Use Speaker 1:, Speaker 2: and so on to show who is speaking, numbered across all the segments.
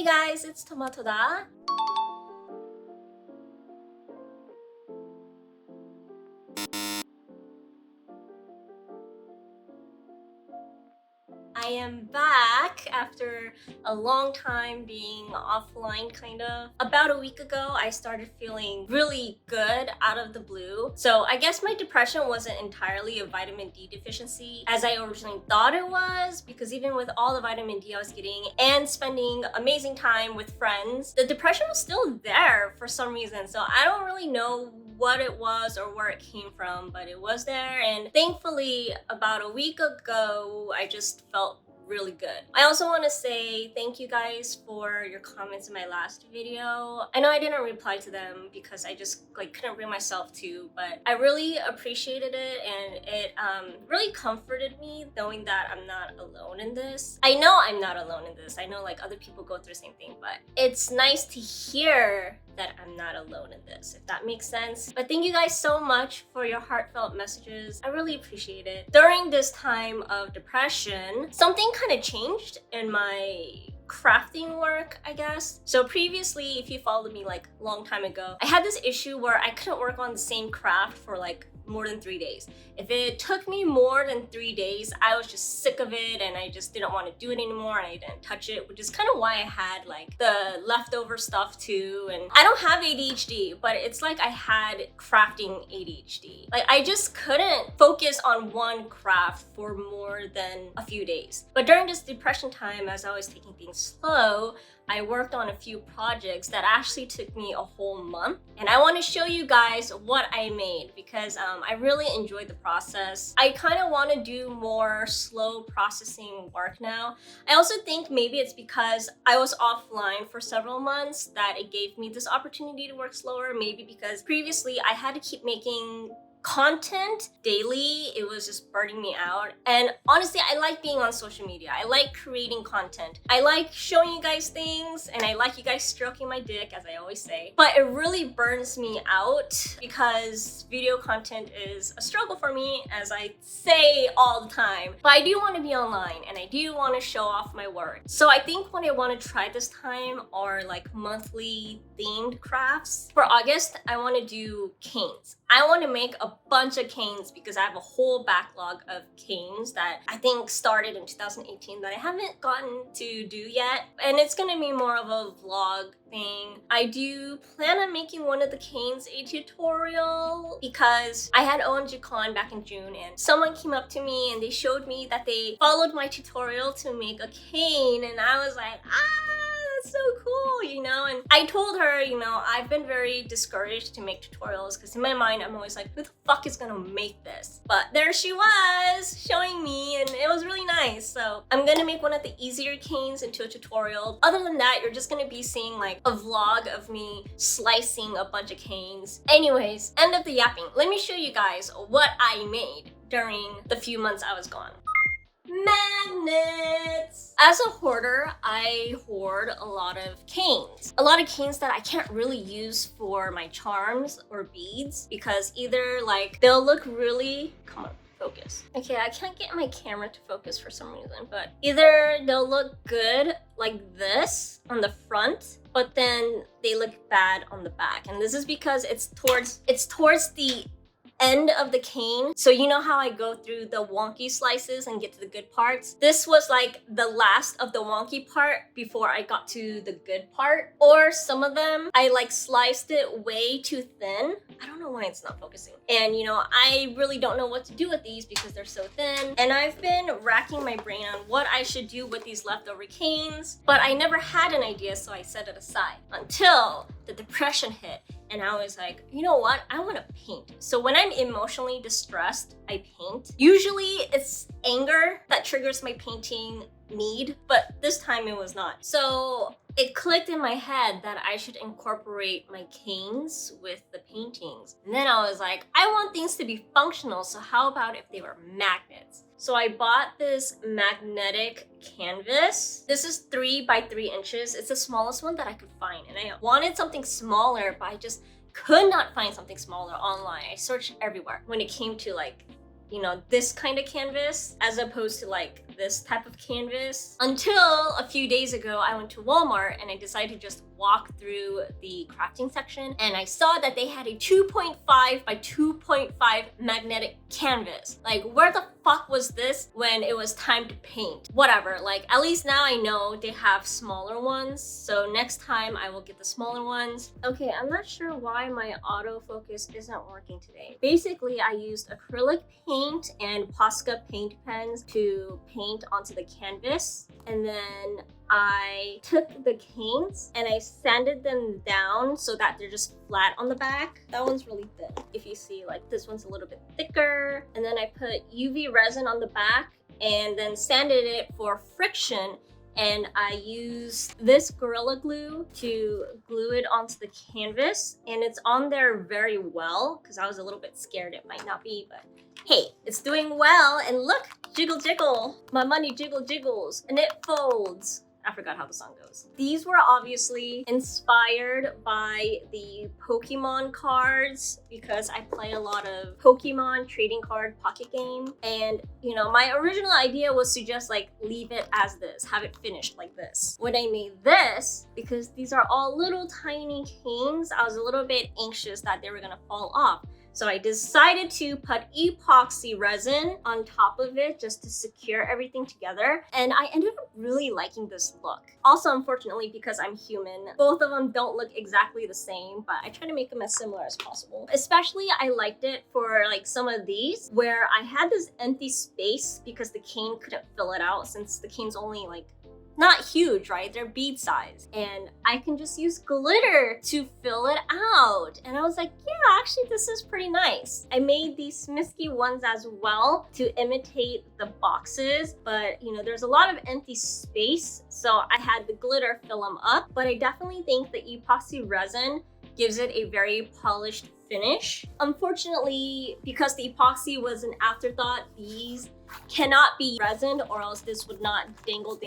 Speaker 1: Hey guys, it's Tomato da. I am back after a long time being offline, kind of. About a week ago, I started feeling really good out of the blue. So I guess my depression wasn't entirely a vitamin D deficiency as I originally thought it was, because even with all the vitamin D I was getting and spending amazing time with friends, the depression was still there for some reason. So I don't really know what it was or where it came from, but it was there. And thankfully, about a week ago, I just felt really good. I also want to say thank you guys for your comments in my last video. I know I didn't reply to them because I just couldn't bring myself to, but I really appreciated it, and it really comforted me knowing that I'm not alone in this. I know I'm not alone in this. I know other people go through the same thing, but it's nice to hear that I'm not alone in this, if that makes sense. But thank you guys so much for your heartfelt messages. I really appreciate it. During this time of depression, something kind of changed in my crafting work, I guess. So previously, if you followed me a long time ago, I had this issue where I couldn't work on the same craft for more than 3 days. If it took me more than 3 days, I was just sick of it and I just didn't want to do it anymore, and I didn't touch it, which is kind of why I had the leftover stuff too. And I don't have ADHD, but it's I had crafting ADHD. I just couldn't focus on one craft for more than a few days. But during this depression time, as I was taking things slow, I worked on a few projects that actually took me a whole month. And I want to show you guys what I made because I really enjoyed the process. I kind of want to do more slow processing work now. I also think maybe it's because I was offline for several months that it gave me this opportunity to work slower. Maybe because previously I had to keep making content daily. It was just burning me out. And honestly, I like being on social media. I like creating content. I like showing you guys things, and I like you guys stroking my dick, as I always say. But it really burns me out because video content is a struggle for me, as I say all the time. But I do want to be online and I do want to show off my work. So I think what I want to try this time are monthly themed crafts. For August, I want to do canes. I want to make a bunch of canes because I have a whole backlog of canes that I think started in 2018 that I haven't gotten to do yet. And it's gonna be more of a vlog thing. I do plan on making one of the canes a tutorial because I had OMG Con back in June and someone came up to me and they showed me that they followed my tutorial to make a cane, and I was like, that's so cool, and I told her, I've been very discouraged to make tutorials because in my mind I'm always like, who the fuck is gonna make this? But there she was showing me, and it was really nice. So I'm gonna make one of the easier canes into a tutorial. Other than that, you're just gonna be seeing a vlog of me slicing a bunch of canes. Anyways, end of the yapping. Let me show you guys what I made during the few months I was gone. Magnets! As a hoarder, I hoard a lot of canes. A lot of canes that I can't really use for my charms or beads because either they'll look really... Come on, focus. Okay, I can't get my camera to focus for some reason, but either they'll look good like this on the front, but then they look bad on the back. And this is because it's towards the end of the cane. So you know how I go through the wonky slices and get to the good parts? This was the last of the wonky part before I got to the good part. Or some of them, I sliced it way too thin. I don't know why it's not focusing. And I really don't know what to do with these because they're so thin. And I've been racking my brain on what I should do with these leftover canes, but I never had an idea, so I set it aside until the depression hit. And I was like, you know what? I want to paint. So when I'm emotionally distressed, I paint. Usually it's anger that triggers my painting need, but this time it was not. So it clicked in my head that I should incorporate my canes with the paintings. And then I was like, I want things to be functional, so how about if they were magnets? So I bought this magnetic canvas. This is 3 by 3 inches. It's the smallest one that I could find. And I wanted something smaller, but I just could not find something smaller online. I searched everywhere when it came to you know, this kind of canvas as opposed to like this type of canvas. Until a few days ago, I went to Walmart and I decided to just walk through the crafting section, and I saw that they had a 2.5 by 2.5 magnetic canvas. Like, where the fuck was this when it was time to paint? Whatever, like at least now I know they have smaller ones, so next time I will get the smaller ones. Okay, I'm not sure why my autofocus isn't working today. Basically, I used acrylic paint and Posca paint pens to paint onto the canvas, and then I took the canes and I sanded them down so that they're just flat on the back. That one's really thin. If you see, like, this one's a little bit thicker. And then I put UV resin on the back and then sanded it for friction. And I used this Gorilla Glue to glue it onto the canvas. And it's on there very well because I was a little bit scared it might not be, but hey, it's doing well. And look, jiggle jiggle. My money jiggle jiggles and it folds. I forgot how the song goes. These were obviously inspired by the Pokemon cards because I play a lot of Pokemon trading card pocket game. And you know, my original idea was to just like leave it as this, have it finished like this. When I made this, because these are all little tiny canes, I was a little bit anxious that they were gonna fall off. So I decided to put epoxy resin on top of it just to secure everything together. And I ended up really liking this look. Also, unfortunately, because I'm human, both of them don't look exactly the same, but I try to make them as similar as possible. Especially, I liked it for like some of these where I had this empty space because the cane couldn't fill it out since the cane's only like not huge, right? They're bead size. And I can just use glitter to fill it out. And I was like, yeah, actually this is pretty nice. I made these Smisky ones as well to imitate the boxes, but you know, there's a lot of empty space. So I had the glitter fill them up, but I definitely think the epoxy resin gives it a very polished finish. Unfortunately, because the epoxy was an afterthought, these cannot be resined or else this would not dangle.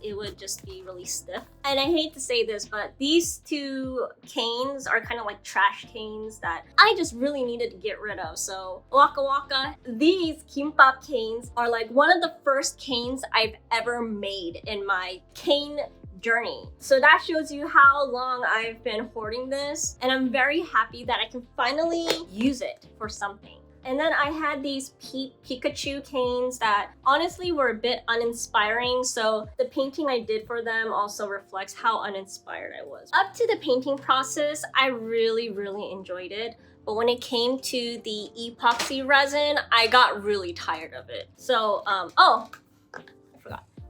Speaker 1: It would just be really stiff. And I hate to say this, but these two canes are kind of like trash canes that I just really needed to get rid of. So waka waka, these kimbap canes are like one of the first canes I've ever made in my cane journey. So that shows you how long I've been hoarding this, and I'm very happy that I can finally use it for something. And then I had these Pikachu canes that honestly were a bit uninspiring, so the painting I did for them also reflects how uninspired I was. Up to the painting process, I really enjoyed it. But when it came to the epoxy resin, I got really tired of it. So,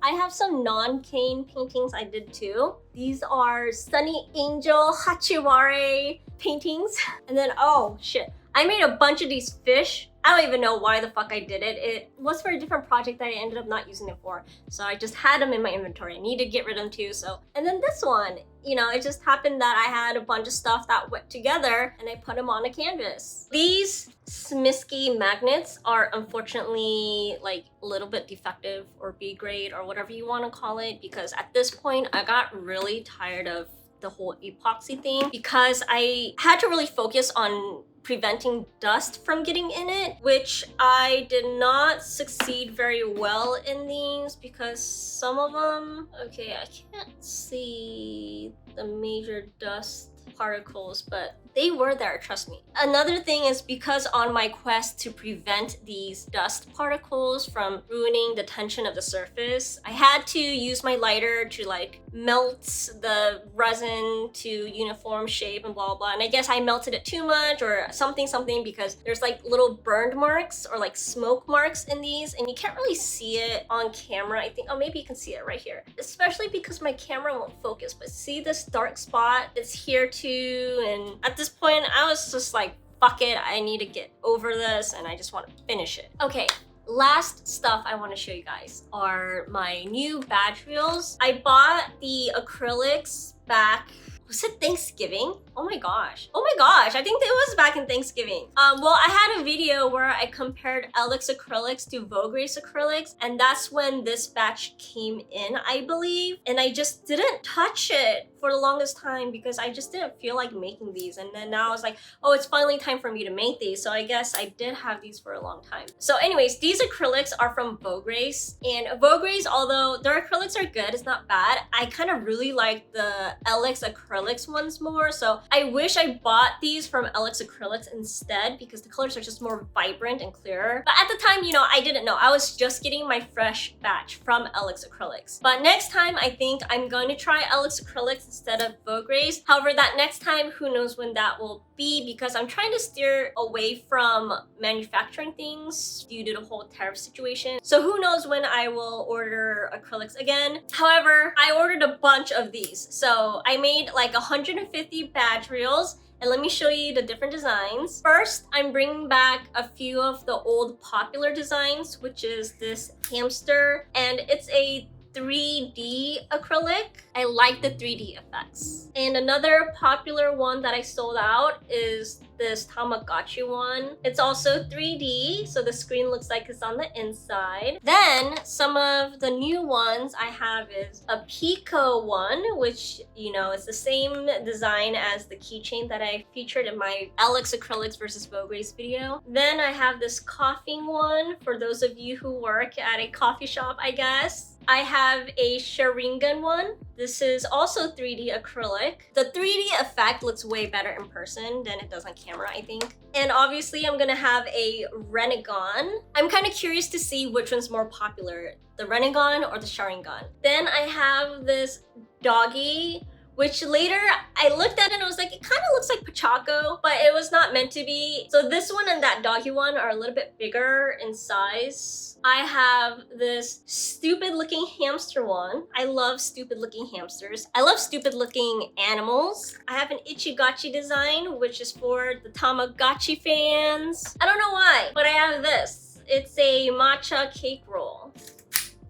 Speaker 1: I have some non-cane paintings I did too. These are Sunny Angel Hachiware paintings. And then, oh shit, I made a bunch of these fish. I don't even know why the fuck I did it. It was for a different project that I ended up not using it for. So I just had them in my inventory. I need to get rid of them too. So, and then this one, you know, it just happened that I had a bunch of stuff that went together and I put them on a canvas. These Smisky magnets are unfortunately like a little bit defective or B grade or whatever you want to call it, because at this point I got really tired of the whole epoxy thing because I had to really focus on preventing dust from getting in it, which I did not succeed very well in these because some of them, okay, I can't see the major dust particles, but they were there, trust me. Another thing is because on my quest to prevent these dust particles from ruining the tension of the surface, I had to use my lighter to like melt the resin to uniform shape and blah blah. And I guess I melted it too much or something because there's like little burned marks or like smoke marks in these, and you can't really see it on camera. I think, oh, maybe you can see it right here, especially because my camera won't focus. But see this dark spot? It's here too, and at this point I was just like, fuck it, I need to get over this and I just want to finish it. Okay, last stuff I want to show you guys are my new badge reels. I bought the Acrylics back, was it Thanksgiving? Oh my gosh, I think it was back in Thanksgiving. Well, I had a video where I compared Alex Acrylics to Vograce Acrylics, and that's when this batch came in, I believe, and I just didn't touch it for the longest time because I just didn't feel like making these, and then now I was like, oh, it's finally time for me to make these. So I guess I did have these for a long time. So anyways, these acrylics are from Vograce, and Vograce, although their acrylics are good, it's not bad, I kind of really like the LX Acrylics ones more. So I wish I bought these from LX Acrylics instead because the colors are just more vibrant and clearer. But at the time, you know, I didn't know. I was just getting my fresh batch from LX Acrylics. But next time, I think I'm going to try LX Acrylics instead of Vograce. However, that next time, who knows when that will be, because I'm trying to steer away from manufacturing things due to the whole tariff situation. So who knows when I will order acrylics again. However, I ordered a bunch of these. So I made like 150 badge reels. And let me show you the different designs. First, I'm bringing back a few of the old popular designs, which is this hamster, and it's a 3D acrylic. I like the 3D effects. And another popular one that I sold out is this Tamagotchi one. It's also 3D, so the screen looks like it's on the inside. Then some of the new ones I have is a Pico one, which, you know, is the same design as the keychain that I featured in my LX Acrylics versus Vograce video. Then I have this coughing one for those of you who work at a coffee shop, I guess. I have a Sharingan one. This is also 3D acrylic. The 3D effect looks way better in person than it does on camera, I think. And obviously I'm gonna have a Renegon. I'm kind of curious to see which one's more popular, the Renegon or the Sharingan. Then I have this doggy, which later I looked at it and I was like, it kind of looks like Pachaco, but it was not meant to be. So this one and that doggy one are a little bit bigger in size. I have this stupid looking hamster one. I love stupid looking hamsters. I love stupid looking animals. I have an Ichigachi design, which is for the Tamagotchi fans. I don't know why, but I have this. It's a matcha cake roll,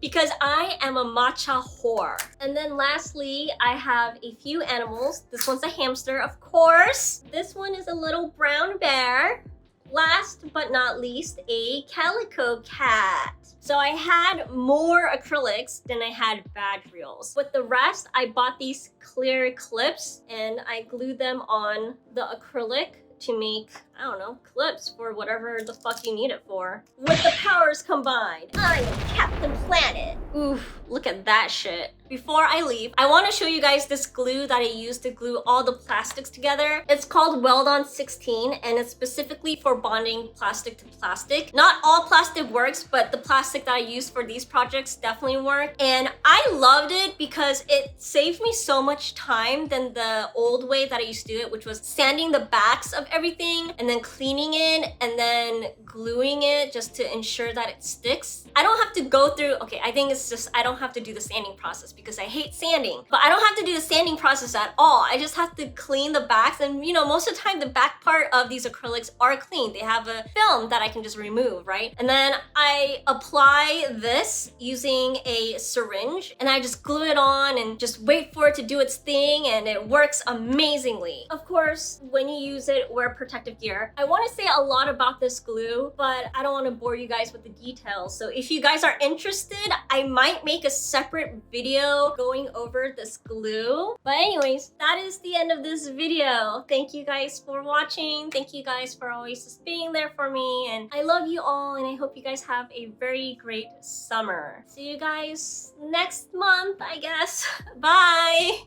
Speaker 1: because I am a matcha whore. And then lastly, I have a few animals. This one's a hamster, of course. This one is a little brown bear. Last but not least, a calico cat. So I had more acrylics than I had badge reels. With the rest, I bought these clear clips and I glued them on the acrylic to make, I don't know, clips for whatever the fuck you need it for. With the powers combined, I am Captain Planet. Oof, look at that shit. Before I leave, I want to show you guys this glue that I used to glue all the plastics together. It's called Weldon 16 and it's specifically for bonding plastic to plastic. Not all plastic works, but the plastic that I used for these projects definitely worked. And I loved it because it saved me so much time than the old way that I used to do it, which was sanding the backs of everything and then cleaning it and then gluing it just to ensure that it sticks. I don't have to go through, okay, I think it's just I don't have to do the sanding process because I hate sanding. But I don't have to do the sanding process at all. I just have to clean the backs, and you know, most of the time the back part of these acrylics are clean. They have a film that I can just remove, right? And then I apply this using a syringe and I just glue it on and just wait for it to do its thing, and it works amazingly. Of course, when you use it, wear protective gear. I want to say a lot about this glue, but I don't want to bore you guys with the details. So if you guys are interested, I might make a separate video going over this glue. But anyways, that is the end of this video. Thank you guys for watching. Thank you guys for always just being there for me. And I love you all, and I hope you guys have a very great summer. See you guys next month, I guess. Bye!